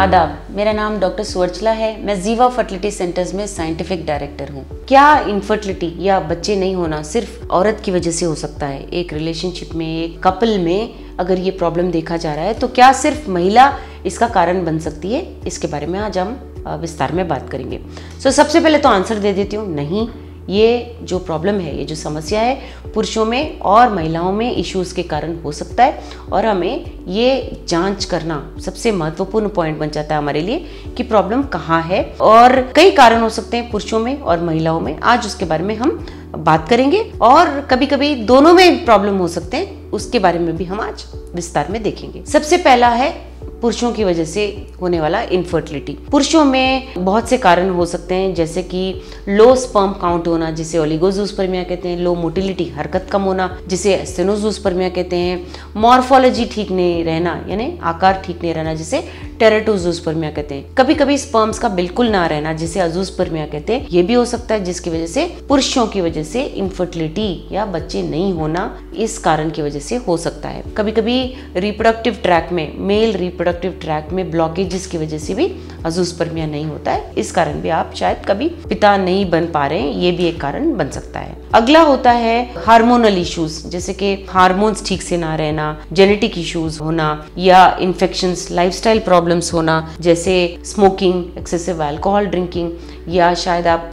आदाब, मेरा नाम डॉक्टर सुवर्चला है। मैं जीवा फर्टिलिटी सेंटर्स में साइंटिफिक डायरेक्टर हूँ। क्या इनफर्टिलिटी या बच्चे नहीं होना सिर्फ औरत की वजह से हो सकता है? एक रिलेशनशिप में, एक कपल में अगर ये प्रॉब्लम देखा जा रहा है तो क्या सिर्फ महिला इसका कारण बन सकती है? इसके बारे में आज हम विस्तार में बात करेंगे। सबसे पहले तो आंसर दे देती हूँ, नहीं, ये जो प्रॉब्लम है, ये जो समस्या है, पुरुषों में और महिलाओं में इश्यूज़ के कारण हो सकता है और हमें ये जांच करना सबसे महत्वपूर्ण पॉइंट बन जाता है हमारे लिए कि प्रॉब्लम कहाँ है। और कई कारण हो सकते हैं पुरुषों में और महिलाओं में, आज उसके बारे में हम बात करेंगे। और कभी कभी दोनों में प्रॉब्लम हो सकते हैं, उसके बारे में भी हम आज विस्तार में देखेंगे। सबसे पहला है पुरुषों की वजह से होने वाला इनफर्टिलिटी। पुरुषों में बहुत से कारण हो सकते हैं, जैसे कि लो स्पर्म काउंट होना, जिसे ओलिगोजूस्पर्मिया कहते हैं, लो मोटिलिटी, हरकत कम होना, जिसे स्टेनोजूस्पर्मिया कहते हैं, मॉर्फोलॉजी ठीक नहीं रहना, यानी आकार ठीक नहीं रहना, जिसे टेराटोजूस्पर्मिया कहते हैं, कभी कभी स्पर्म्स का बिल्कुल ना रहना, जिसे अजूस्पर्मिया कहते हैं, ये भी हो सकता है, जिसकी वजह से पुरुषों की वजह से इनफर्टिलिटी या बच्चे नहीं होना इस कारण की वजह से हो सकता है। कभी कभी रिप्रोडक्टिव ट्रैक में, मेल रिप्रोडक्टिव ट्रैक में ब्लॉकेजेस की वजह से भी अजूस्पर्मिया नहीं होता है, इस कारण भी आप शायद कभी पिता नहीं बन पा रहे हैं, ये भी एक कारण बन सकता है। अगला होता है हार्मोनल इश्यूज, जैसे कि हार्मोन्स ठीक से ना रहना, जेनेटिक इश्यूज होना या इन्फेक्शंस, लाइफस्टाइल प्रॉब्लम्स होना, जैसे स्मोकिंग, एक्सेसिव अल्कोहल ड्रिंकिंग, या शायद आप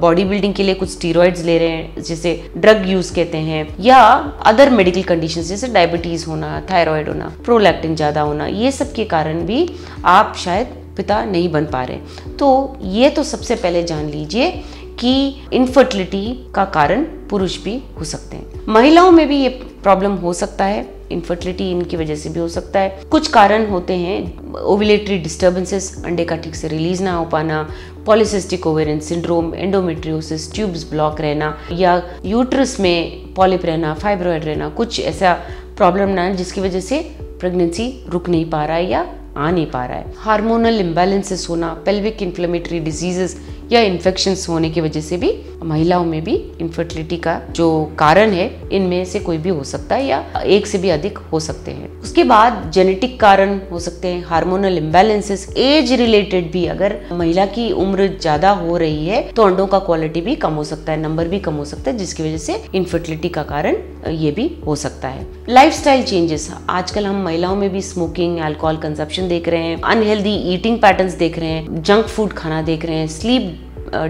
बॉडी बिल्डिंग के लिए कुछ स्टीरॉइड्स ले रहे हैं, जिसे ड्रग यूज कहते हैं, या अदर मेडिकल कंडीशंस जैसे डायबिटीज होना, थायराइड होना, प्रोलैक्टिन ज्यादा होना, ये सब के कारण भी आप शायद पिता नहीं बन पा रहे। तो ये तो सबसे पहले जान लीजिए कि इनफर्टिलिटी का कारण पुरुष भी हो सकते हैं। महिलाओं में भी ये प्रॉब्लम हो सकता है, इनफर्टिलिटी इनकी वजह से भी हो सकता है। कुछ कारण होते हैं ओव्यूलेटरी डिस्टर्बेंसेस, अंडे का ठीक से रिलीज ना हो पाना, polycystic ovarian syndrome, endometriosis, tubes block रहना, या यूट्रस में पॉलिप रहना, फाइब्रॉइड रहना, कुछ ऐसा प्रॉब्लम ना जिसकी वजह से प्रेगनेंसी रुक नहीं पा रहा है या आ नहीं पा रहा है। हार्मोनल इम्बैलेंसेस होना, पेल्विक इन्फ्लेमेटरी डिजीजेस या इन्फेक्शंस होने की वजह से भी महिलाओं में भी इनफर्टिलिटी का जो कारण है, इनमें से कोई भी हो सकता है या एक से भी अधिक हो सकते हैं। उसके बाद जेनेटिक कारण हो सकते हैं, हार्मोनल इम्बैलेंसेस, एज रिलेटेड भी, अगर महिला की उम्र ज्यादा हो रही है तो अंडों का क्वालिटी भी कम हो सकता है, नंबर भी कम हो सकता है, जिसकी वजह से इनफर्टिलिटी का कारण ये भी हो सकता है। लाइफस्टाइल चेंजेस, आजकल हम महिलाओं में भी स्मोकिंग, अल्कोहल कंजप्शन देख रहे हैं, अनहेल्दी ईटिंग पैटर्न्स देख रहे हैं, जंक फूड खाना देख रहे हैं, स्लीप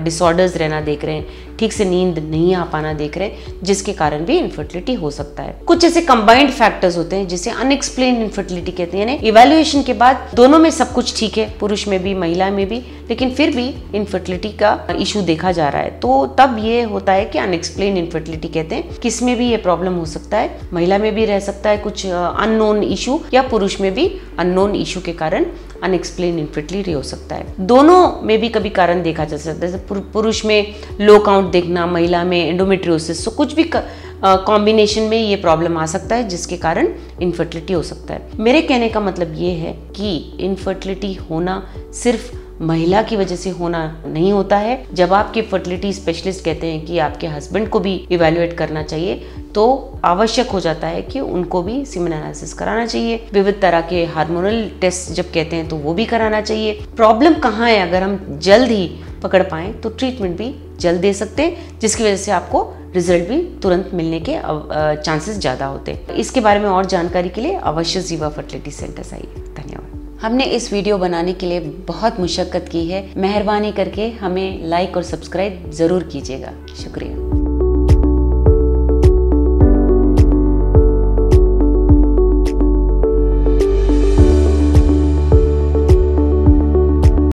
डिसऑर्डर्स रहना देख रहे हैं, ठीक से नींद नहीं आ पाना देख रहे हैं, जिसके कारण भी इनफर्टिलिटी हो सकता है। कुछ ऐसे कंबाइंड फैक्टर्स होते हैं जिसे अनएक्सप्लेन्ड इनफर्टिलिटी कहते हैं, यानी इवैल्यूएशन के बाद दोनों में सब कुछ ठीक है, पुरुष में भी महिला में भी, लेकिन फिर भी इनफर्टिलिटी का इशू देखा जा रहा है, तो तब ये होता है कि अनएक्सप्लेन्ड इनफर्टिलिटी कहते हैं। किसमें भी ये प्रॉब्लम हो सकता है, महिला में भी रह सकता है कुछ अननोन इशू, या पुरुष में भी अननोन इशू के कारण अनएक्सप्लेन्ड इनफर्टिलिटी हो सकता है। दोनों में भी कभी कारण देखा जा सकता है, जैसे पुरुष में लो काउंट देखना, महिला में एंडोमेट्रियोसिस, तो कुछ भी कॉम्बिनेशन में ये प्रॉब्लम आ सकता है जिसके कारण इनफर्टिलिटी हो सकता है। मेरे कहने का मतलब ये है कि इनफर्टिलिटी होना सिर्फ महिला की वजह से होना नहीं होता है। जब आपके फर्टिलिटी स्पेशलिस्ट कहते हैं कि आपके हस्बैंड को भी इवैल्यूएट करना चाहिए, तो आवश्यक हो जाता है कि उनको भी सीमेन एनालिसिस कराना चाहिए। विविध तरह के हार्मोनल टेस्ट जब कहते हैं तो वो भी कराना चाहिए। प्रॉब्लम कहाँ है, अगर हम जल्द ही पकड़ पाएं तो ट्रीटमेंट भी जल्द दे सकते हैं, जिसकी वजह से आपको रिजल्ट भी तुरंत मिलने के चांसेस ज़्यादा होते हैं। इसके बारे में और जानकारी के लिए अवश्य जीवा फर्टिलिटी सेंटर्स आइए। धन्यवाद। हमने इस वीडियो बनाने के लिए बहुत मुशक्कत की है, मेहरबानी करके हमें लाइक और सब्सक्राइब ज़रूर कीजिएगा। शुक्रिया।